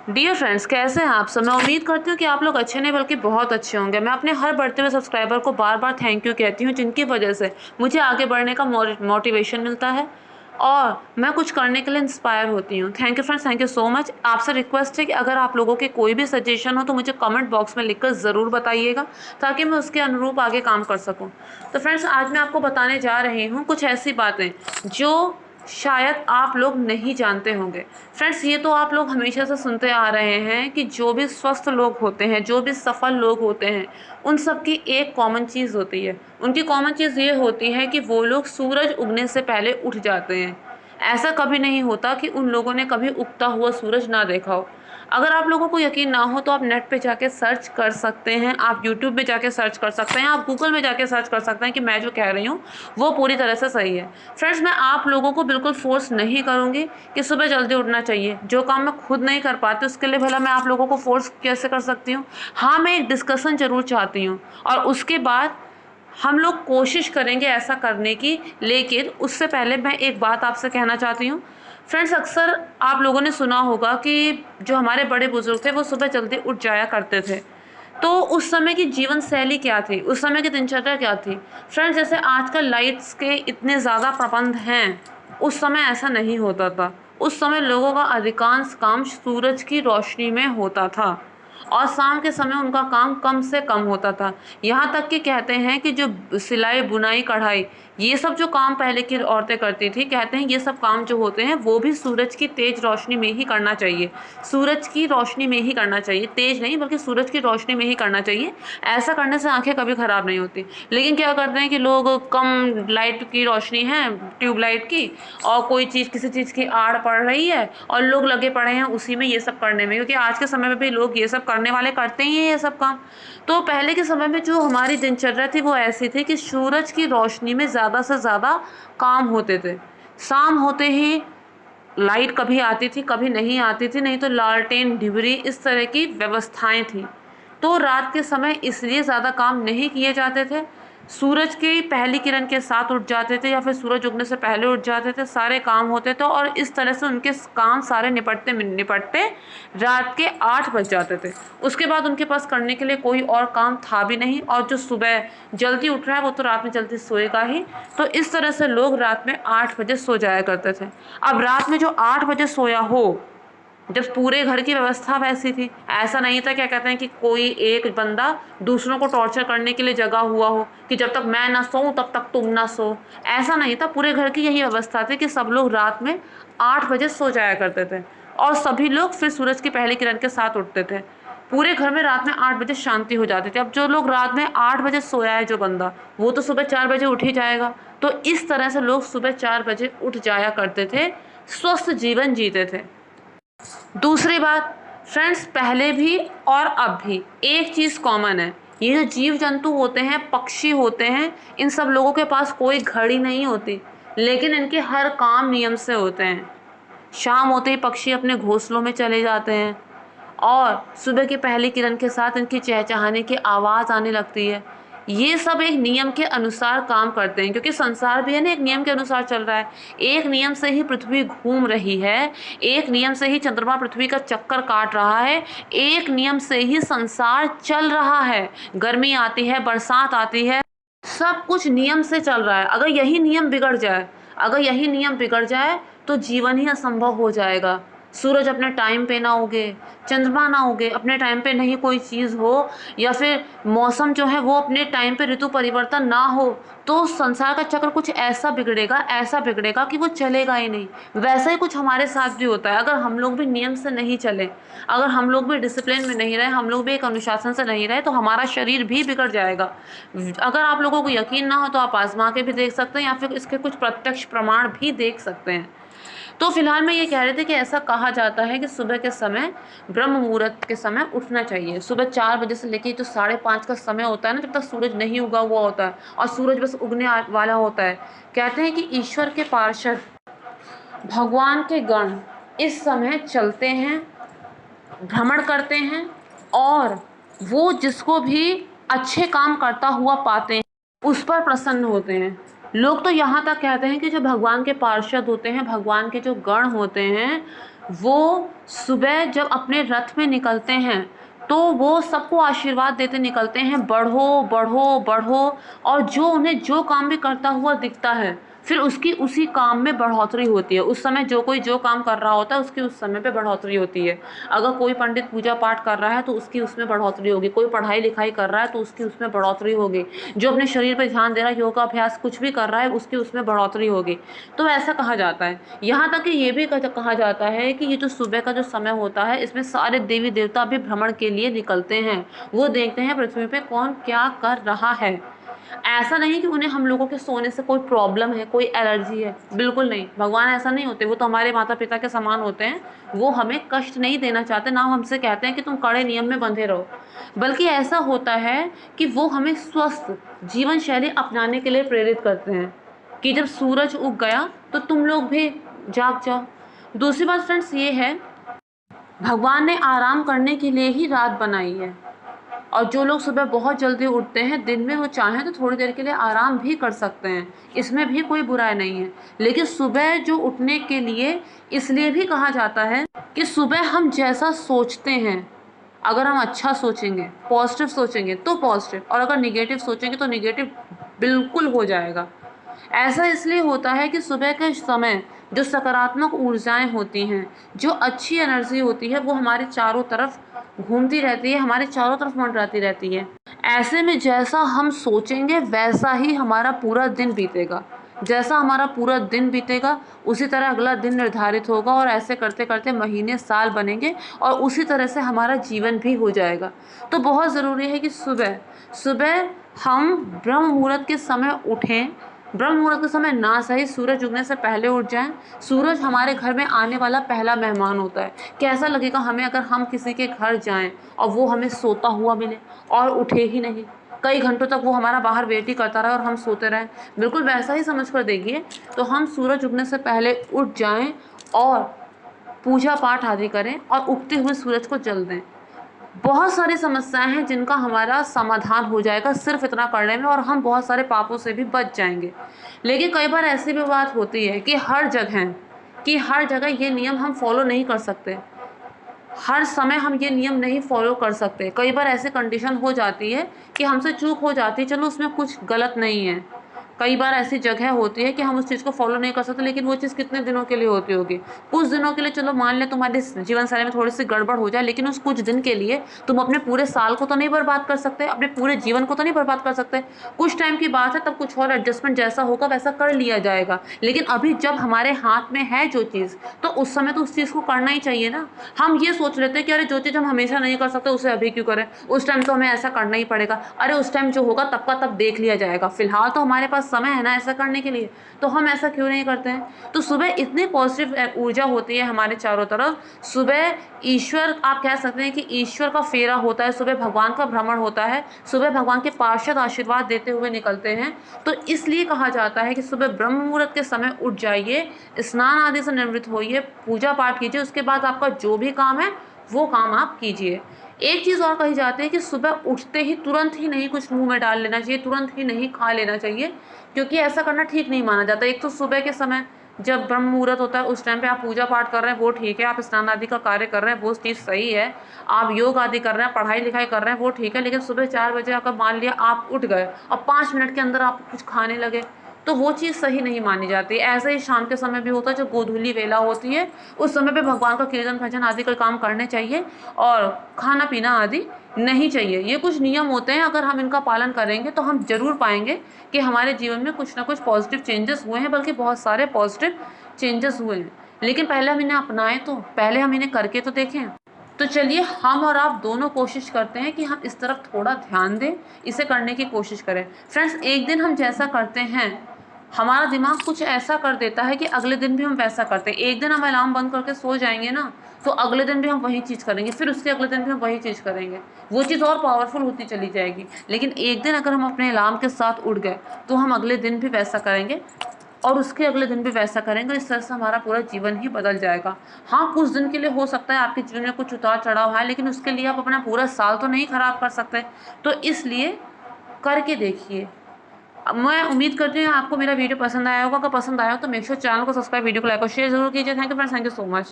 Dear friends, कैसे हैं आप सब। मैं उम्मीद करती हूँ कि आप लोग अच्छे नहीं बल्कि बहुत अच्छे होंगे। मैं अपने हर बढ़ते हुए सब्सक्राइबर को बार बार थैंक यू कहती हूँ, जिनकी वजह से मुझे आगे बढ़ने का मोटिवेशन मिलता है और मैं कुछ करने के लिए इंस्पायर होती हूँ। Thank you friends, thank you so much. आपसे रिक्वेस्ट है कि अगर आप लोगों के कोई भी सजेशन हो तो मुझे कमेंट बॉक्स में लिखकर ज़रूर बताइएगा, ताकि मैं उसके अनुरूप आगे काम कर सकूँ। तो फ्रेंड्स, आज मैं आपको बताने जा रही हूँ कुछ ऐसी बातें जो शायद आप लोग नहीं जानते होंगे। फ्रेंड्स, ये तो आप लोग हमेशा से सुनते आ रहे हैं कि जो भी स्वस्थ लोग होते हैं, जो भी सफल लोग होते हैं, उन सब की एक कॉमन चीज़ होती है। उनकी कॉमन चीज़ ये होती है कि वो लोग सूरज उगने से पहले उठ जाते हैं। ऐसा कभी नहीं होता कि उन लोगों ने कभी उगता हुआ सूरज ना देखा हो। अगर आप लोगों को यकीन ना हो तो आप नेट पे जाके सर्च कर सकते हैं, आप यूट्यूब पे जाके सर्च कर सकते हैं, आप गूगल में जाके सर्च कर सकते हैं कि मैं जो कह रही हूँ वो पूरी तरह से सही है। फ्रेंड्स, मैं आप लोगों को बिल्कुल फोर्स नहीं करूँगी कि सुबह जल्दी उठना चाहिए। जो काम मैं खुद नहीं कर पाती उसके लिए भला मैं आप लोगों को फोर्स कैसे कर सकती हूँ। हाँ, मैं एक डिस्कशन ज़रूर चाहती हूँ और उसके बाद हम लोग कोशिश करेंगे ऐसा करने की। लेकिन उससे पहले मैं एक बात आपसे कहना चाहती हूँ। फ्रेंड्स, अक्सर आप लोगों ने सुना होगा कि जो हमारे बड़े बुजुर्ग थे वो सुबह जल्दी उठ जाया करते थे। तो उस समय की जीवन शैली क्या थी, उस समय की दिनचर्या क्या थी। फ्रेंड्स, जैसे आजकल लाइट्स के इतने ज़्यादा प्रबंध हैं, उस समय ऐसा नहीं होता था। उस समय लोगों का अधिकांश काम सूरज की रोशनी में होता था और शाम के समय उनका काम कम से कम होता था। यहाँ तक कि कहते हैं कि जो सिलाई बुनाई कढ़ाई ये सब जो काम पहले की औरतें करती थी, कहते हैं ये सब काम जो होते हैं वो भी सूरज की तेज रोशनी में ही करना चाहिए। सूरज की रोशनी में ही करना चाहिए, तेज नहीं बल्कि सूरज की रोशनी में ही करना चाहिए। ऐसा करने से आंखें कभी ख़राब नहीं होती। लेकिन क्या करते हैं कि लोग कम लाइट की रोशनी है, ट्यूबलाइट की, और कोई चीज़ किसी चीज़ की आड़ पड़ रही है और लोग लगे पड़े हैं उसी में ये सब करने में, क्योंकि आज के समय में भी लोग ये सब करने वाले करते ही हैं ये सब काम। तो पहले के समय में जो हमारी दिनचर्या थी वो ऐसी थी कि सूरज की रोशनी में ज़्यादा से ज़्यादा काम होते थे। शाम होते ही लाइट कभी आती थी कभी नहीं आती थी, नहीं तो लालटेन डिबरी इस तरह की व्यवस्थाएं थी। तो रात के समय इसलिए ज़्यादा काम नहीं किए जाते थे। सूरज की पहली किरण के साथ उठ जाते थे या फिर सूरज उगने से पहले उठ जाते थे, सारे काम होते थे और इस तरह से उनके काम सारे निपटते निपटते रात के 8 बज जाते थे। उसके बाद उनके पास करने के लिए कोई और काम था भी नहीं, और जो सुबह जल्दी उठ रहा है वो तो रात में जल्दी सोएगा ही। तो इस तरह से लोग रात में 8 बजे सो जाया करते थे। अब रात में जो 8 बजे सोया हो, जब पूरे घर की व्यवस्था वैसी थी, ऐसा नहीं था क्या कहते हैं कि कोई एक बंदा दूसरों को टॉर्चर करने के लिए जगा हुआ हो कि जब तक मैं ना सोऊं तब तक तुम ना सो। ऐसा नहीं था, पूरे घर की यही व्यवस्था थी कि सब लोग रात में 8 बजे सो जाया करते थे और सभी लोग फिर सूरज की पहली किरण के साथ उठते थे। पूरे घर में रात में 8 बजे शांति हो जाती थी। अब जो लोग रात में 8 बजे सोया है जो बंदा, वो तो सुबह 4 बजे उठ ही जाएगा। तो इस तरह से लोग सुबह 4 बजे उठ जाया करते थे, स्वस्थ जीवन जीते थे। दूसरी बात, फ्रेंड्स, पहले भी और अब भी एक चीज़ कॉमन है। ये जो जीव जंतु होते हैं, पक्षी होते हैं, इन सब लोगों के पास कोई घड़ी नहीं होती, लेकिन इनके हर काम नियम से होते हैं। शाम होते ही पक्षी अपने घोंसलों में चले जाते हैं और सुबह की पहली किरण के साथ इनकी चहचहाने की आवाज़ आने लगती है। ये सब एक नियम के अनुसार काम करते हैं, क्योंकि संसार भी है ना एक नियम के अनुसार चल रहा है। एक नियम से ही पृथ्वी घूम रही है, एक नियम से ही चंद्रमा पृथ्वी का चक्कर काट रहा है, एक नियम से ही संसार चल रहा है। गर्मी आती है, बरसात आती है, सब कुछ नियम से चल रहा है। अगर यही नियम बिगड़ जाए, अगर यही नियम बिगड़ जाए तो जीवन ही असंभव हो जाएगा। सूरज अपने टाइम पे ना उगे, चंद्रमा ना उगे, अपने टाइम पे नहीं कोई चीज़ हो, या फिर मौसम जो है वो अपने टाइम पे ऋतु परिवर्तन ना हो, तो संसार का चक्र कुछ ऐसा बिगड़ेगा, ऐसा बिगड़ेगा कि वो चलेगा ही नहीं। वैसा ही कुछ हमारे साथ भी होता है। अगर हम लोग भी नियम से नहीं चले, अगर हम लोग भी डिसिप्लिन में नहीं रहे, हम लोग भी एक अनुशासन से नहीं रहे, तो हमारा शरीर भी बिगड़ जाएगा। अगर आप लोगों को यकीन ना हो तो आप आजमा के भी देख सकते हैं या फिर इसके कुछ प्रत्यक्ष प्रमाण भी देख सकते हैं। तो फिलहाल मैं ये कह रहे थे कि ऐसा कहा जाता है कि सुबह के समय, ब्रह्म मुहूर्त के समय उठना चाहिए। सुबह 4 बजे से लेकर जो 5:30 का समय होता है ना, जब तक सूरज नहीं उगा हुआ होता है और सूरज बस उगने वाला होता है, कहते हैं कि ईश्वर के पार्षद, भगवान के गण इस समय चलते हैं, भ्रमण करते हैं और वो जिसको भी अच्छे काम करता हुआ पाते हैं उस पर प्रसन्न होते हैं। लोग तो यहाँ तक कहते हैं कि जो भगवान के पार्षद होते हैं, भगवान के जो गण होते हैं, वो सुबह जब अपने रथ में निकलते हैं तो वो सबको आशीर्वाद देते निकलते हैं, बढ़ो बढ़ो बढ़ो। और जो उन्हें जो काम भी करता हुआ दिखता है, फिर उसकी उसी काम में बढ़ोतरी होती है। उस समय जो कोई जो काम कर रहा होता है उसकी उस समय पे बढ़ोतरी होती है। अगर कोई पंडित पूजा पाठ कर रहा है तो उसकी उसमें बढ़ोतरी होगी, कोई पढ़ाई लिखाई कर रहा है तो उसकी उसमें बढ़ोतरी होगी, जो अपने शरीर पर ध्यान दे रहा है, योगाभ्यास कुछ भी कर रहा है, उसकी उसमें बढ़ोतरी होगी। तो ऐसा कहा जाता है। यहाँ तक कि ये भी कहा जाता है कि ये जो सुबह का जो समय होता है, इसमें सारे देवी देवता भी भ्रमण के लिए निकलते हैं। वो देखते हैं पृथ्वी पे कौन क्या कर रहा है। ऐसा नहीं कि उन्हें हम लोगों के सोने से कोई प्रॉब्लम है, कोई एलर्जी है, बिल्कुल नहीं। भगवान ऐसा नहीं होते, वो तो हमारे माता पिता के समान होते हैं। वो हमें कष्ट नहीं देना चाहते, ना हमसे कहते हैं कि तुम कड़े नियम में बंधे रहो, बल्कि ऐसा होता है कि वो हमें स्वस्थ जीवन शैली अपनाने के लिए प्रेरित करते हैं कि जब सूरज उग गया तो तुम लोग भी जाग जाओ। दूसरी बात फ्रेंड्स ये है, भगवान ने आराम करने के लिए ही रात बनाई है। और जो लोग सुबह बहुत जल्दी उठते हैं, दिन में वो चाहें तो थोड़ी देर के लिए आराम भी कर सकते हैं, इसमें भी कोई बुराई नहीं है। लेकिन सुबह जो उठने के लिए इसलिए भी कहा जाता है कि सुबह हम जैसा सोचते हैं, अगर हम अच्छा सोचेंगे, पॉजिटिव सोचेंगे तो पॉजिटिव, और अगर निगेटिव सोचेंगे तो निगेटिव बिल्कुल हो जाएगा। ऐसा इसलिए होता है कि सुबह के समय जो सकारात्मक ऊर्जाएं होती हैं, जो अच्छी एनर्जी होती है, वो हमारे चारों तरफ घूमती रहती है, हमारे चारों तरफ मंडराती रहती है। ऐसे में जैसा हम सोचेंगे वैसा ही हमारा पूरा दिन बीतेगा। जैसा हमारा पूरा दिन बीतेगा उसी तरह अगला दिन निर्धारित होगा, और ऐसे करते करते महीने साल बनेंगे और उसी तरह से हमारा जीवन भी हो जाएगा। तो बहुत ज़रूरी है कि सुबह सुबह हम ब्रह्म मुहूर्त के समय उठें। ब्रह्म मुहूर्त के समय ना सही, सूरज उगने से पहले उठ जाएं। सूरज हमारे घर में आने वाला पहला मेहमान होता है। कैसा लगेगा हमें अगर हम किसी के घर जाएं और वो हमें सोता हुआ मिले और उठे ही नहीं, कई घंटों तक वो हमारा बाहर वेट ही करता रहे और हम सोते रहें। बिल्कुल वैसा ही समझ कर देखिए। तो हम सूरज उगने से पहले उठ जाएं और पूजा पाठ आदि करें और उगते हुए सूरज को जल दें। बहुत सारी समस्याएं हैं जिनका हमारा समाधान हो जाएगा सिर्फ इतना करने में, और हम बहुत सारे पापों से भी बच जाएंगे। लेकिन कई बार ऐसी भी बात होती है कि हर जगह ये नियम हम फॉलो नहीं कर सकते, हर समय हम ये नियम नहीं फॉलो कर सकते। कई बार ऐसी कंडीशन हो जाती है कि हमसे चूक हो जाती है, चलो उसमें कुछ गलत नहीं है। कई बार ऐसी जगह होती है कि हम उस चीज़ को फॉलो नहीं कर सकते, लेकिन वो चीज़ कितने दिनों के लिए होती होगी? कुछ दिनों के लिए। चलो मान लें तुम्हारी जीवन शैली में थोड़ी सी गड़बड़ हो जाए, लेकिन उस कुछ दिन के लिए तुम अपने पूरे साल को तो नहीं बर्बाद कर सकते, अपने पूरे जीवन को तो नहीं बर्बाद कर सकते। कुछ टाइम की बात है, तब कुछ और एडजस्टमेंट जैसा होगा वैसा कर लिया जाएगा। लेकिन अभी जब हमारे हाथ में है जो चीज़, तो उस समय तो उस चीज़ को करना ही चाहिए ना। हम ये सोच लेते हैं कि अरे जो चीज़ हम हमेशा नहीं कर सकते उसे अभी क्यों करें, उस टाइम तो हमें ऐसा करना ही पड़ेगा, अरे उस टाइम जो होगा तब का तब देख लिया जाएगा, फिलहाल तो हमारे पास समय है ना ऐसा करने के लिए, तो हम ऐसा क्यों नहीं करते हैं। तो सुबह इतनी पॉजिटिव ऊर्जा होती है हमारे चारों तरफ। सुबह ईश्वर, आप कह सकते हैं कि ईश्वर का फेरा होता है, सुबह भगवान का भ्रमण होता है, सुबह भगवान के पार्षद आशीर्वाद देते हुए निकलते हैं। तो इसलिए कहा जाता है कि सुबह ब्रह्म मुहूर्त के समय उठ जाइए, स्नान आदि से निवृत्त होइए, पूजा पाठ कीजिए, उसके बाद आपका जो भी काम है वो काम आप कीजिए। एक चीज़ और कही जाती है कि सुबह उठते ही तुरंत ही नहीं कुछ मुंह में डाल लेना चाहिए, तुरंत ही नहीं खा लेना चाहिए, क्योंकि ऐसा करना ठीक नहीं माना जाता। एक तो सुबह के समय जब ब्रह्म मुहूर्त होता है उस टाइम पे आप पूजा पाठ कर रहे हैं वो ठीक है, आप स्नान आदि का कार्य कर रहे हैं वो चीज़ सही है, आप योग आदि कर रहे हैं, पढ़ाई लिखाई कर रहे हैं वो ठीक है। लेकिन सुबह 4 बजे अगर मान लिया आप उठ गए और 5 मिनट के अंदर आप कुछ खाने लगे, तो वो चीज़ सही नहीं मानी जाती। ऐसे ही शाम के समय भी होता है, जो गोधूली वेला होती है, उस समय पे भगवान का कीर्तन भजन आदि का काम करने चाहिए और खाना पीना आदि नहीं चाहिए। ये कुछ नियम होते हैं, अगर हम इनका पालन करेंगे तो हम ज़रूर पाएंगे कि हमारे जीवन में कुछ ना कुछ पॉजिटिव चेंजेस हुए हैं, बल्कि बहुत सारे पॉजिटिव चेंजेस हुए हैं। लेकिन पहले हम इन्हें अपनाएं, तो पहले हम इन्हें करके तो देखें। तो चलिए हम और आप दोनों कोशिश करते हैं कि हम इस तरफ थोड़ा ध्यान दें, इसे करने की कोशिश करें। फ्रेंड्स, एक दिन हम जैसा करते हैं हमारा दिमाग कुछ ऐसा कर देता है कि अगले दिन भी हम वैसा करते हैं। एक दिन हम अलार्म बंद करके सो जाएंगे ना, तो अगले दिन भी हम वही चीज़ करेंगे, फिर उसके अगले दिन भी हम वही चीज़ करेंगे, वो चीज़ और पावरफुल होती चली जाएगी। लेकिन एक दिन अगर हम अपने अलार्म के साथ उठ गए तो हम अगले दिन भी वैसा करेंगे और उसके अगले दिन भी वैसा करेंगे। इस तरह से हमारा पूरा जीवन ही बदल जाएगा। हाँ, कुछ दिन के लिए हो सकता है आपके जीवन में कुछ उतार चढ़ाव है, लेकिन उसके लिए आप अपना पूरा साल तो नहीं खराब कर सकते। तो इसलिए करके देखिए। मैं उम्मीद करती हूँ आपको मेरा वीडियो पसंद आया होगा। अगर पसंद आया हो तो मेक श्योर चैनल को सब्सक्राइब, वीडियो को लाइक और शेयर जरूर कीजिए। Thank you friends, thank you so much.